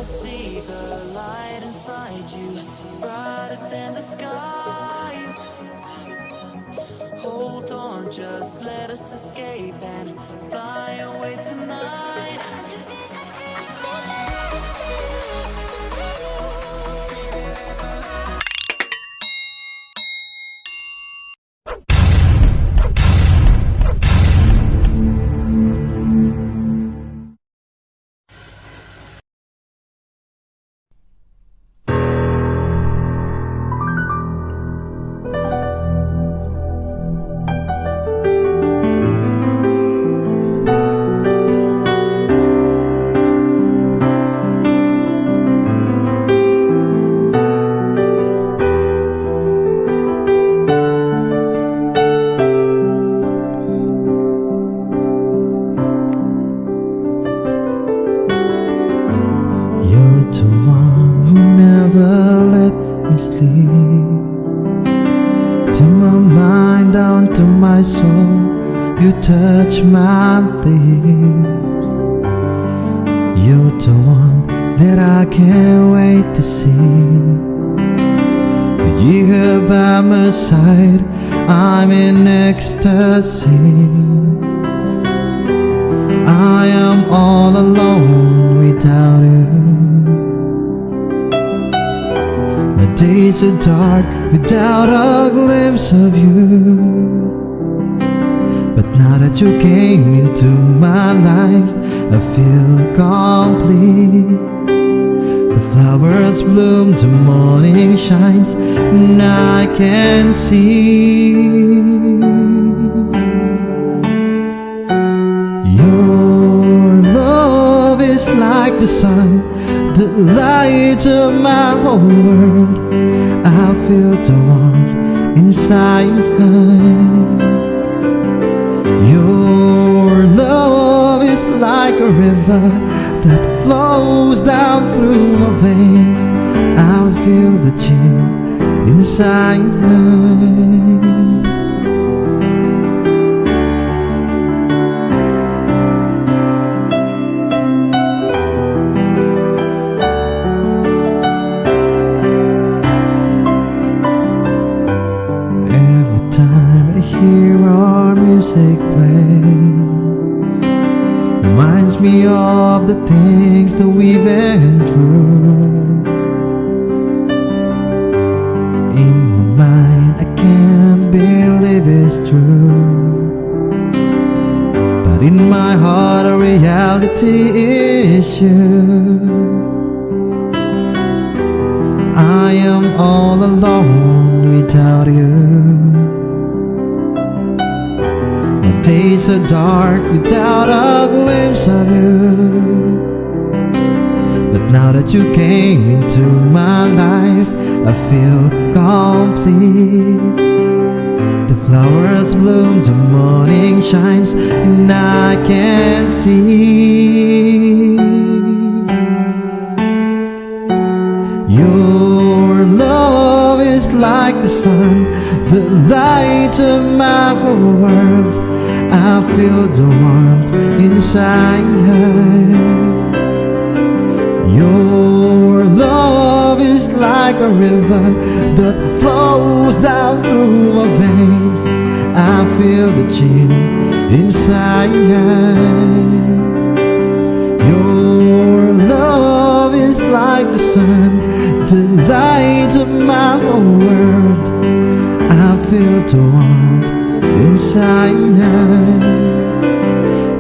see the light inside you, brighter than the skies. Hold on, just let us escape and fly away tonight. To my soul, you touch my lips. You're the one that I can't wait to see. With you here by my side, I'm in ecstasy. I am all alone without you. My days are dark without a glimpse of you. But now that you came into my life, I feel complete. The flowers bloom, the morning shines, and I can see your love is like the sun, the light of my whole world. I feel the warmth inside. Your love is like a river that flows down through my veins. I feel the chill inside. Every time I hear our music play, reminds me of the things that we've been through. In my mind I can't believe it's true, but in my heart a reality is you. I am all alone without you. My days are dark without a glimpse of you. But now that you came into my life, I feel complete. The flowers bloom, the morning shines, and I can see your love is like the sun, the light of my whole world. I feel the warmth inside. Your love is like a river that flows down through my veins. I feel the chill inside. Your love is like the sun, the light of my whole world. I feel the warmth inside.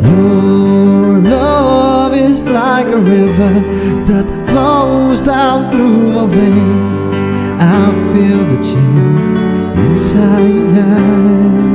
Your love is like a river that flows down through my veins. I feel the chill inside.